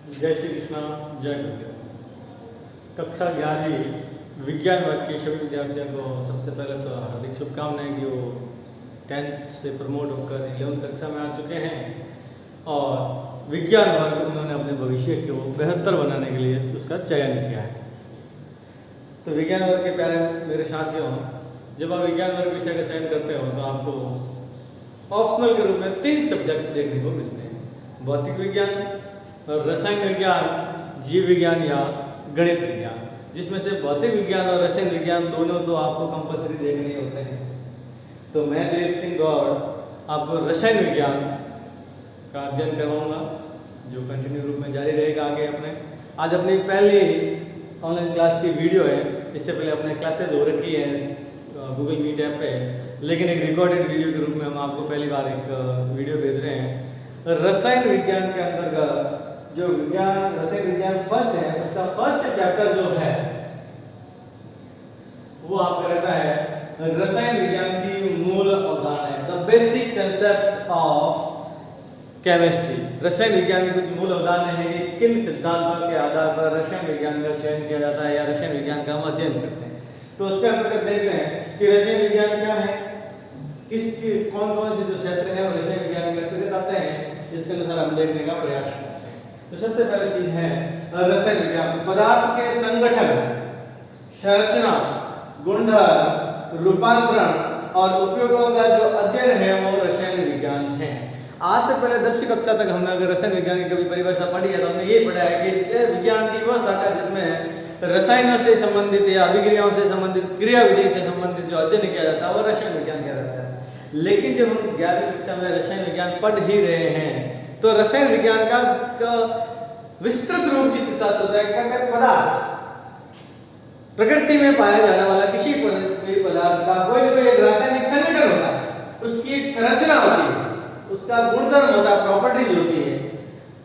जय श्री कृष्णा, जय गुरुदेव। कक्षा 11 विज्ञान वर्ग के सभी विद्यार्थियों को सबसे पहले तो हार्दिक शुभकामनाएं कि वो 10th से प्रमोट होकर 11th कक्षा में आ चुके हैं और विज्ञान वर्ग उन्होंने अपने भविष्य को बेहतर बनाने के लिए उसका चयन किया है। तो विज्ञान वर्ग के प्यारे मेरे साथियों, जब आप विज्ञान वर्ग विषय का चयन करते हो तो आपको ऑप्शनल के रूप में 3 सब्जेक्ट देखने को मिलते हैं: भौतिक विज्ञान, रसायन विज्ञान, जीव विज्ञान या गणित विज्ञान। जिसमें से भौतिक विज्ञान और रसायन विज्ञान दोनों तो आपको कंपलसरी देखने होते हैं। तो मैं दिलीप सिंह गौड़ आपको रसायन विज्ञान का अध्ययन करवाऊंगा, जो कंटिन्यू रूप में जारी रहेगा आगे अपने। आज अपनी पहली ऑनलाइन क्लास की वीडियो है। इससे पहले अपने क्लासेज हो रखी है गूगल मीट ऐप पे, लेकिन एक रिकॉर्डेड वीडियो के रूप में हम आपको पहली बार एक वीडियो भेज रहे हैं। रसायन विज्ञान के अंतर्गत जो रसायन विज्ञान फर्स्ट है, उसका फर्स्ट चैप्टर जो है वो आपका रहता है रसायन विज्ञान की मूल अवधारणाएं, the basic concepts of chemistry. रसायन विज्ञान की कुछ मूल अवधारणाएं हैं कि किन सिद्धांतों के आधार पर रसायन विज्ञान का चयन किया जाता है या रसायन विज्ञान का हम अध्ययन करते हैं। तो उसके अंतर्गत देखते हैं कि रसायन विज्ञान क्या है, कौन कौन से जो क्षेत्र हैं वो रसायन विज्ञान के अंतर्गत आते हैं, इसके अनुसार हम देखने का प्रयास करते हैं। तो सबसे पहली चीज है रसायन विज्ञान। पदार्थ के संगठन, संरचना, गुणधर्म, रूपांतरण और उपयोगों का जो अध्ययन है वो रसायन विज्ञान है। आज से पहले 10वीं कक्षा तक हमने अगर रसायन विज्ञान की कभी परिभाषा पढ़ी है तो हमने ये पढ़ा है कि विज्ञान की वह शाखा जिसमें रसायनों से संबंधित या अभिक्रियाओं से संबंधित, क्रियाविधि से संबंधित जो अध्ययन किया जाता है वो रसायन विज्ञान किया जाता है। लेकिन जब हम 11वीं कक्षा में रसायन विज्ञान पढ़ ही रहे हैं तो रसायन विज्ञान का विस्तृत रूप किस हिसाब से होता है कि पदार्थ, प्रकृति में पाया जाने वाला किसी भी पदार्थ का कोई ना कोई एक रासायनिक संगठन होता है, उसकी एक संरचना होती है, उसका गुणधर्म होता है, प्रॉपर्टीज होती है,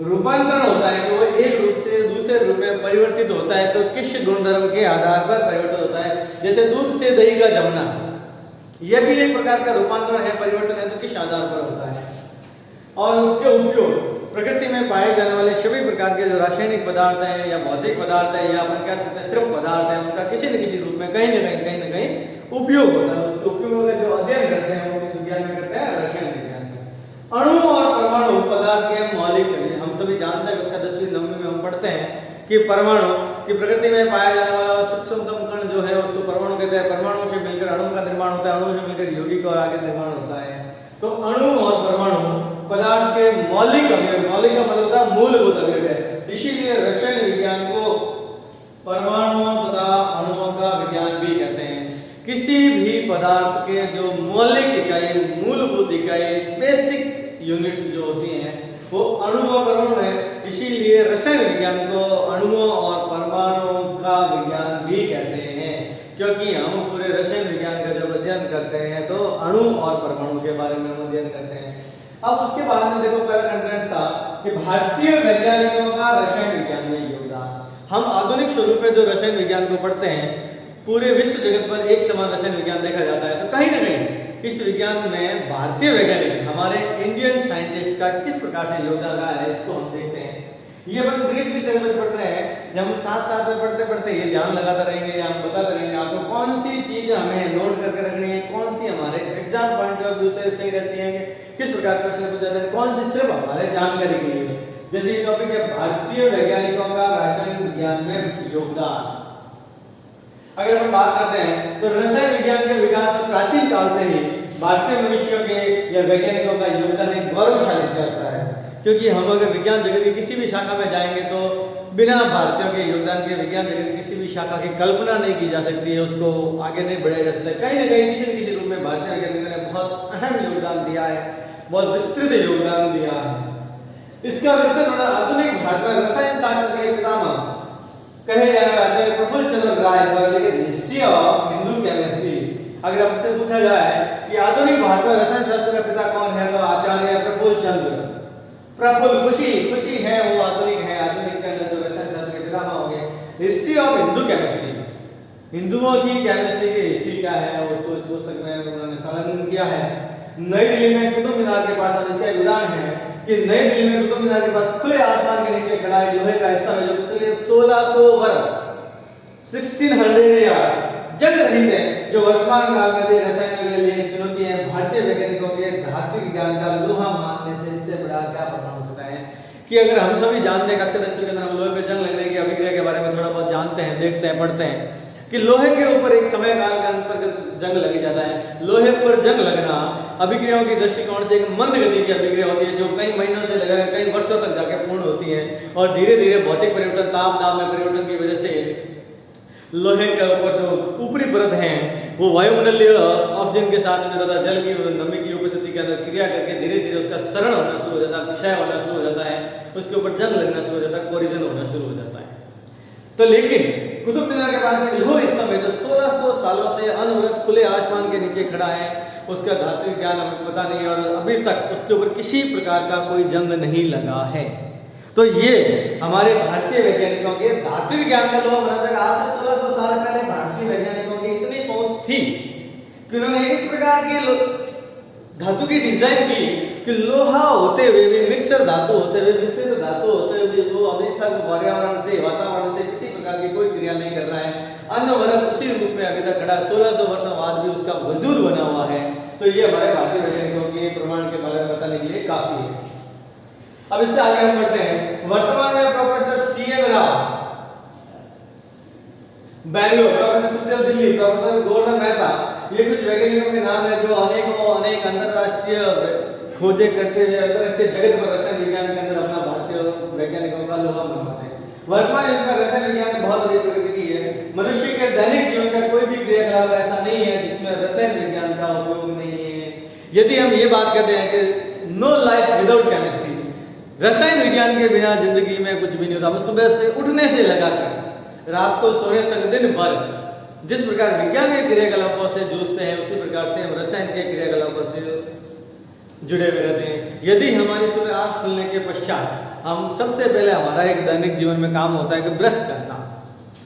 रूपांतरण होता है कि वो एक रूप से दूसरे रूप में परिवर्तित होता है तो किस गुणधर्म के आधार पर परिवर्तित होता है। जैसे दूध से दही का जमना, यह भी एक प्रकार का रूपांतरण है, परिवर्तन है, तो किस आधार पर होता है। और उसके उपयोग प्रकृति में पाए जाने वाले सभी प्रकार के जो रासायनिक पदार्थ हैं या भौतिक पदार्थ हैं या अपन कह सकते हैं सिर्फ पदार्थ हैं, उनका किसी न किसी रूप में कहीं न कहीं उपयोग होता है। उसके उपयोगों का जो अध्ययन करते हैं वो किस विज्ञान में करते हैं, रसायन विज्ञान में। अणु और परमाणु पदार्थ के मौलिक हैं। हम सभी जानते हैं, कक्षा 10वीं 9वीं में हम पढ़ते हैं कि परमाणु की प्रकृति में पाया जाने वाला सूक्ष्मतम कण जो है उसको परमाणु कहते हैं। परमाणु से मिलकर अणु का निर्माण होता है, अणु से मिलकर यौगिक और आगे निर्माण होता है। तो अणु और परमाणु पदार्थ के मौलिक अवयव, मौलिक का मतलब होता है मूलभूत अवयव है। इसीलिए रसायन विज्ञान को परमाणुओं तथा अणुओं का विज्ञान भी कहते हैं। किसी भी पदार्थ के जो मौलिक इकाई, मूलभूत इकाई, बेसिक यूनिट्स जो होती हैं वो अणु और परमाणु है। इसीलिए रसायन विज्ञान को अणुओं और परमाणुओं का विज्ञान भी कहते हैं, क्योंकि हम पूरे रसायन विज्ञान का जब अध्ययन करते हैं तो अणु और परमाणु के बारे में अध्ययन करते हैं। अब उसके बाद में देखो पहला कंटेंट था कि भारतीय वैज्ञानिकों का रसायन विज्ञान में योगदान। हम आधुनिक स्वरूप में जो रसायन विज्ञान को पढ़ते हैं, पूरे विश्व जगत पर एक समान रसायन विज्ञान देखा जाता है। तो कहीं ना कहीं इस विज्ञान में भारतीय वैज्ञानिक, हमारे इंडियन साइंटिस्ट का किस प्रकार से योगदान रहा है, इसको हम देखते हैं। ये अपन ब्रीफली समझ पढ़ रहे हैं। जब हम साथ में पढ़ते पढ़ते ये ध्यान लगाते रहेंगे या हम बताते रहेंगे आपको कौन सी चीज हमें नोट करके रखनी है, कौन सी हमारे एग्जाम पॉइंट ऑफ व्यू से सही रहती है, किस प्रकार क्वेश्चन पूछा जाता है, कौन सी सिर्फ हमारे जानकारी के लिए। जैसे ये टॉपिक है भारतीय वैज्ञानिकों का रसायन विज्ञान में योगदान। अगर हम बात करते हैं तो रसायन विज्ञान के विकास में प्राचीन काल से ही भारतीय मनुष्यों के या वैज्ञानिकों का योगदान एक गौरवशाली इतिहास रहा है। क्योंकि हम अगर विज्ञान जगत की किसी भी शाखा में जाएंगे तो बिना भारतीयों के योगदान के विज्ञान जगत की किसी भी शाखा की कल्पना नहीं की जा सकती है, उसको आगे नहीं बढ़ाया जा सकता। कहीं ना कहीं किसी न किसी रूप में भारतीय वैज्ञानिकों ने बहुत अहम योगदान दिया है, बहुत विस्तृत योगदान दिया है। इसका विस्तृत आधुनिक भारत में रसायन शास्त्र के पितामह कहे जाने वाले आचार्य प्रफुल्ल चंद्र राय द्वारा लिखित हिस्ट्री ऑफ हिंदू केमिस्ट्री। अगर आपसे पूछा जाए कि आधुनिक भारत में रसायन शास्त्र का पिता कौन है तो आचार्य प्रफुल्ल चंद्र। प्रफुल्ल खुशी है, वो आधुनिक है, आधुनिक के अंदर जो रसायन शास्त्र के पितामह हो गए। हिस्ट्री ऑफ हिंदू केमिस्ट्री, हिंदुओं की केमिस्ट्री की हिस्ट्री क्या है उसको इस पुस्तक में उन्होंने संलग्न किया है। नई दिल्ली में कुतुब मीनार के पास अब इसका एक उदाहरण है कि नई दिल्ली में कुतुब मीनार के पास खुले आसमान के नीचे खड़ा एक लोहे का स्तंभ है जो पिछले 1600 वर्ष 1600 ईयर्स जंग रहित है, जो वर्तमान काल में भी रसायन के लिए चुनौती है। भारतीय वैज्ञानिकों के धातु विज्ञान का लोहा मानने से इससे बड़ा क्या प्रमाण हो सकता है कि अगर हम सभी जानते हैं कक्षा 10 के अंदर हम लोहे पे जंग लगने की अभिक्रिया के बारे में थोड़ा बहुत जानते हैं, देखते हैं, पढ़ते हैं कि लोहे के ऊपर एक समय काल के अंतर्गत जंग लगी जाता है। लोहे पर जंग लगना अभिक्रियाओं की दृष्टिकोण से एक मंद गति की अभिक्रिया होती है जो कई महीनों से लगाकर कई वर्षों तक जाके पूर्ण होती है और धीरे धीरे भौतिक परिवर्तन, ताप दाब में परिवर्तन की वजह से लोहे के ऊपर जो ऊपरी परत है वो वायुमंडलीय ऑक्सीजन के साथ में तथा जल की नमी की उपस्थिति के अंदर क्रिया करके धीरे धीरे उसका सरण होना शुरू हो जाता है, क्षय होना शुरू हो जाता है, उसके ऊपर जंग लगना शुरू हो जाता है, कोरिजन होना शुरू हो जाता है। तो लेकिन कुतुब मीनार के पास एक लोह स्तंभ है जो 1600 सालों से अनवरत खुले आसमान के नीचे खड़ा है, उसका धातु विज्ञान हमें पता नहीं और अभी तक उसके ऊपर किसी प्रकार का कोई जंग नहीं लगा है। तो ये हमारे भारतीय वैज्ञानिकों के धातु विज्ञान का लोहा बना था। आज से 1600 साल पहले भारतीय वैज्ञानिकों की इतनी पहुंच थी कि उन्होंने इस प्रकार की धातु की डिजाइन की कि लोहा होते हुए भी, मिक्सर धातु होते हुए, मिश्रित धातु होते हुए भी वो अभी तक पर्यावरण से, वातावरण से किसी प्रकार की कोई क्रिया नहीं कर रहा है, अनवरत उसी रूप में अभी तक खड़ा 1600 वर्षों बाद भी उसका वजूद बना हुआ है। तो ये हमारे भारतीय वैज्ञानिकों के प्रमाण के बारे में बताने के लिए काफी है। अब इससे आगे हम बढ़ते हैं। वर्तमान में professor CN Rao Bangalore, professor Sukhdev Delhi, professor Govardhan Mehta, ये कुछ वैज्ञानिकों के नाम है जो अनेक अंतरराष्ट्रीय खोजें करते हुए अंतरराष्ट्रीय जगत पर रसायन विज्ञान के अंदर अपना भारतीय वैज्ञानिकों का लोहा मनवाते हैं। वर्तमान युग में रसायन विज्ञान ने बहुत अधिक प्रगति की है। मनुष्य के दैनिक जीवन का कोई भी क्रियाकलाप ऐसा नहीं है जिसमें रसायन विज्ञान का उपयोग नहीं है। यदि हम ये बात करते हैं कि नो लाइफ विदाउट केमिस्ट्री, रसायन विज्ञान के बिना जिंदगी में कुछ भी नहीं होता। हम सुबह से उठने से लगाकर रात को सोने तक दिन भर जिस प्रकार विज्ञान के क्रियाकलापों से जूझते हैं उसी प्रकार से हम रसायन के क्रियाकलापों से जुड़े हुए रहते हैं। यदि हमारी सुबह आँख खुलने के पश्चात हम सबसे पहले हमारा एक दैनिक जीवन में काम होता है कि ब्रश करना।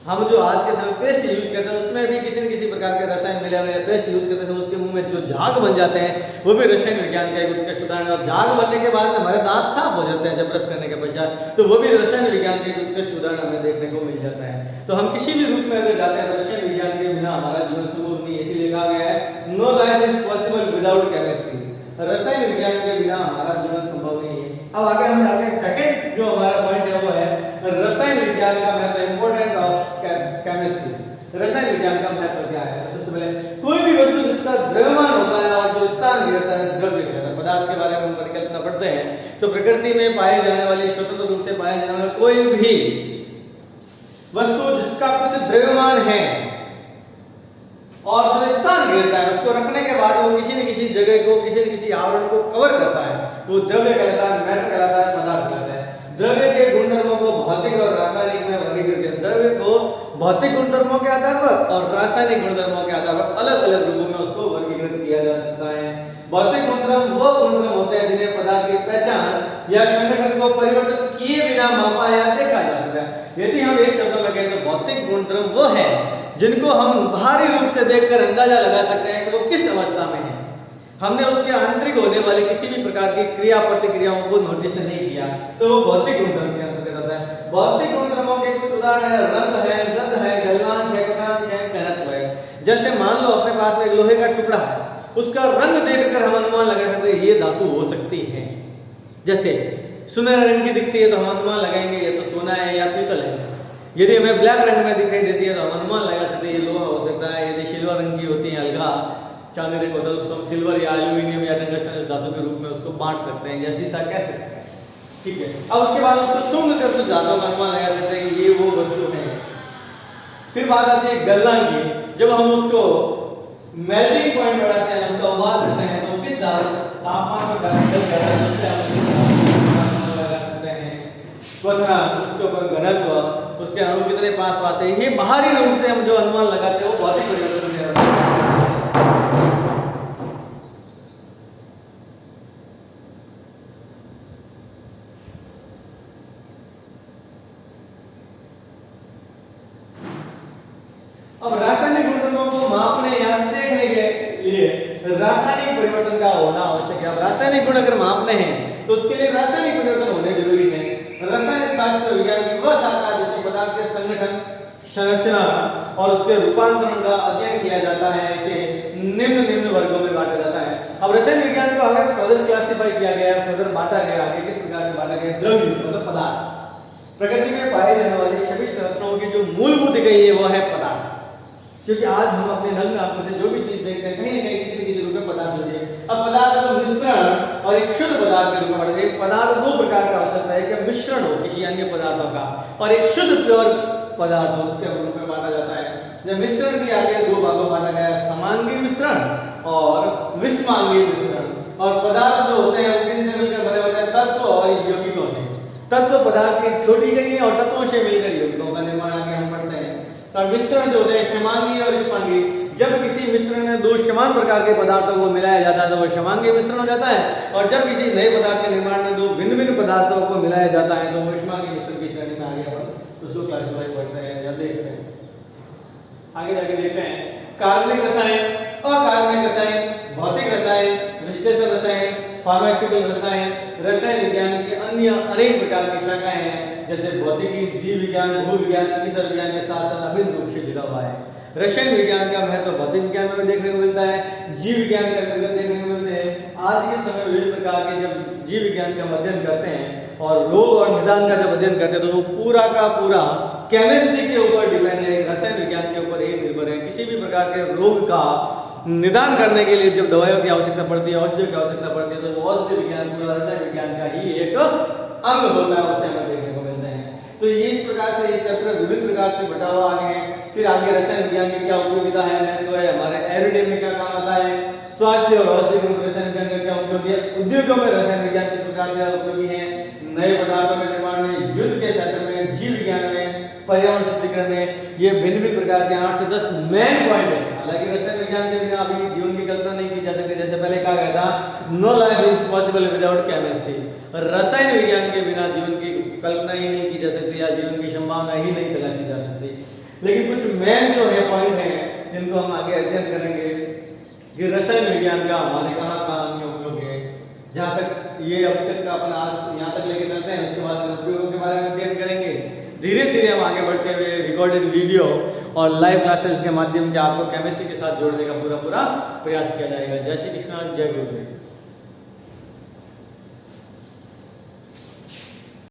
हम जो आज के समय पेस्ट यूज करते हैं उसमें भी किसी न किसी प्रकार के रसायन मिले हुए हैं। पेस्ट यूज करते हैं उसके मुंह में जो झाग बन जाते हैं वो भी रसायन विज्ञान का एक उत्कृष्ट उदाहरण है। और झाग बनने के बाद हमारे दांत साफ हो जाते हैं जब ब्रश करने के पश्चात, तो वो भी रसायन विज्ञान का एक उत्कृष्ट उदाहरण हमें देखने को मिल जाता है। तो हम किसी भी रूप में अगर जाते हैं तो रसायन विज्ञान के बिना हमारा जीवन संभव नहीं, इसीलिए कहा गया है no life is possible without chemistry. रसायन विज्ञान के बिना हमारा जीवन संभव नहीं है। अब आगे हम जाते हैं सेकंड जो हमारा पॉइंट है वो है रसायन विज्ञान का महत्व, इंपोर्टेंस ऑफ केमिस्ट्री। रसायन विज्ञान का महत्व क्या है? सबसे पहले कोई भी वस्तु जिसका द्रव्यमान होता है और जो स्थान घेरता है द्रव्य कहलाता है। पदार्थ के बारे में हम परिकल्पना पढ़ते हैं तो प्रकृति में पाए जाने वाली, स्वतंत्र रूप से पाए जाने वाला कोई भी वस्तु जिसका कुछ द्रव्यमान है और जो स्थान घेरता है उसको रखने के बाद वो किसी न किसी जगह को, किसी न किसी आवरण को कवर करता है, वो द्रव्य कहलाता है, मैटर कहलाता है, पदार्थ कहलाता है। द्रव्य के गुणधर्मों को भौतिक और रासायनिक में वर्गीकृत किया। द्रव्य को भौतिक गुणधर्मों के आधार पर और रासायनिक गुणधर्मों के आधार पर अलग अलग रूपों में उसको वर्गीकृत किया जा सकता है। भौतिक गुणधर्म वो गुणधर्म होते हैं जिन्हें पदार्थ की पहचान या संगठन को परिवर्तित किए बिना मापा या देखा जा सकता है। यदि हम एक शब्द में कहें तो भौतिक गुणधर्म वो है जिनको हम बाहरी रूप से देखकर अंदाजा लगा सकते हैं कि वो किस अवस्था में है। हमने उसके आंतरिक होने वाले किसी भी प्रकार की क्रिया प्रतिक्रियाओं को नोटिस नहीं किया तो वो भौतिक गुणधर्म के अंतर्गत आता है। भौतिक गुणधर्मों के कुछ उदाहरण है रंग है, गंध है, गलनांक है, क्वथनांक है, घनत्व है। जैसे मान लो अपने पास एक लोहे का टुकड़ा है, उसका रंग देखकर हम अनुमान लगा सकते हैं ये धातु हो सकती है। जैसे सुनहरे रंग की दिखती है तो हम अनुमान लगाएंगे ये तो सोना है या पीतल है। यदि हमें ब्लैक रंग में दिखाई देती है तो हम अनुमान लगा सकते हैं ये लोहा हो सकता है। यदि सिल्वर रंग की होती है, अलगा चांदी रंग होता है, उसको हम सिल्वर या एल्यूमिनियम या टंगस्टन इस धातु के रूप में उसको बांट सकते हैं या शीशा कह सकते हैं। ठीक है, अब उसके बाद उसको सूंघ कर उस धातु का अनुमान लगा सकते हैं कि ये वो वस्तु है। फिर बात आती है गलनांक की। जब हम उसको मेल्टिंग पॉइंट बढ़ाते हैं, उसका उबाल देते हैं तो किस तापमान पर गल जाता है उससे हम लगा सकते हैं। क्वथनांक, उसके ऊपर घनत्व, उसके अणु कितने पास है, ये बाहरी रूप से हम जो अनुमान लगाते हैं वो भौतिक परिवर्तन से होता है। अब रासायनिक गुणधर्मों को मापने या देखने के लिए रासायनिक परिवर्तन का होना आवश्यक है। अब रासायनिक गुण अगर मापने हैं तो उसके लिए रासायनिक परिवर्तन होने जरूरी है। रसायन शास्त्र विज्ञान की वह शाखा जिसमें पदार्थ के संगठन, संरचना और उसके रूपांतरण का अध्ययन किया जाता है, इसे निम्न वर्गों में बांटा जाता है। अब रसायन विज्ञान को आगे फर्दर क्लासिफाई किया गया है, फर्दर बांटा गया आगे किस प्रकार से बांटा गया? द्रव्य मतलब पदार्थ। प्रकृति में पाए जाने वाली सभी संरचनाओं की जो मूलभूत इकाई है वो है पदार्थ। क्योंकि आज हम अपने नग्न आंखों से जो भी चीज देखते हैं कहीं ना कहीं किसी न किसी रूप में पदार्थ होती है। अब पदार्थ का मिश्रण और एक शुद्ध पदार्थ के रूप में बांटा जाता है। पदार्थ दो प्रकार का हो सकता है कि मिश्रण हो किसी अन्य पदार्थों का और एक शुद्ध प्योर पदार्थ हो, उसके रूप में बांटा जाता है। जब मिश्रण की आगे दो भागों में बांटा गया है, समांगी मिश्रण और विषमांगी मिश्रण। और पदार्थ जो होते हैं वो किन से मिलकर बने होते हैं? तत्व और यौगिकों से। तत्व पदार्थ की छोटी इकाई और तत्वों से मिलकर यौगिकों का निर्माण आगे हम पढ़ते हैं। और मिश्रण जो होते हैं क्षमांगी और विषमांगी, जब किसी मिश्रण में दो समान प्रकार के पदार्थों को मिलाया जाता है तो वो क्षमांगी मिश्रण हो जाता है, और जब किसी नए पदार्थ के निर्माण में दो भिन्न भिन्न पदार्थों को मिलाया जाता है तो वो विषमांगी मिश्रण की श्रेणी में आगे अपन उसको क्लासिफाई करते हैं या देखते हैं। आगे जाके देखते हैं कार्बनिक रसायन, अकार्बनिक रसायन, भौतिक रसायन, विश्लेषण रसायन, फार्मास्यूटिकल रसायन। रसायन विज्ञान के अन्य अनेक प्रकार की शाखाएं हैं, जैसे भौतिकी, जीव विज्ञान, भू विज्ञान, चिकित्सा विज्ञान के साथ साथ अभिन्न रूप से जुड़ा हुआ है। रसायन विज्ञान का महत्व भौतिक विज्ञान में देखने को मिलता है, जीव विज्ञान के अंतर्गत देखने को मिलते हैं। आज के समय विभिन्न प्रकार के जब जीव विज्ञान का अध्ययन करते हैं और रोग और निदान का जब अध्ययन करते हैं तो वो पूरा का पूरा केमिस्ट्री के ऊपर डिपेंड है, रसायन विज्ञान के ऊपर ही निर्भर है। किसी भी प्रकार के रोग का निदान करने के लिए जब दवाइयों की आवश्यकता पड़ती है, औषधियों की आवश्यकता पड़ती है, तो वो औषधि विज्ञान पूरा रसायन विज्ञान का ही एक अंग होता है, उससे हमें देखने को मिलते हैं। तो ये इस प्रकार से ये चैप्टर विभिन्न प्रकार से बटा हुआ आगे। फिर आगे रसायन विज्ञान की क्या उपयोगिता है, महत्व है, हमारे एवरीडे में क्या काम आता है, स्वास्थ्य और औषधि के रूप में रसायन विज्ञान का क्या उपयोग है, उद्योगों में रसायन विज्ञान किस प्रकार से उपयोगी है, नए पदार्थों के निर्माण में, युद्ध के क्षेत्र में, जीव विज्ञान में, पर्यावरण शुद्धिकरण में, ये भिन्न भिन्न प्रकार के 8 से 10 मेन पॉइंट है। हालांकि रसायन विज्ञान के बिना अभी जीवन की कल्पना नहीं की जा सकती, जैसे पहले कहा गया था no life is possible without chemistry. रसायन विज्ञान के बिना जीवन की कल्पना ही नहीं की जा सकती या जीवन की संभावना ही नहीं तलाशी जा सकती। लेकिन कुछ मेन जो है पॉइंट है जिनको हम आगे अध्ययन करेंगे कि रसायन विज्ञान का हमारे कहाँ उपयोग है। जहाँ तक ये अब तक का अपना आज यहाँ तक लेके चलते हैं, उसके बाद उपयोगों के बारे में अध्ययन करेंगे। धीरे धीरे हम आगे बढ़ते हुए रिकॉर्डेड वीडियो और लाइव क्लासेस के माध्यम से आपको केमिस्ट्री के साथ जोड़ने का पूरा प्रयास किया जाएगा। जय श्री कृष्ण, जय गुरुदेव।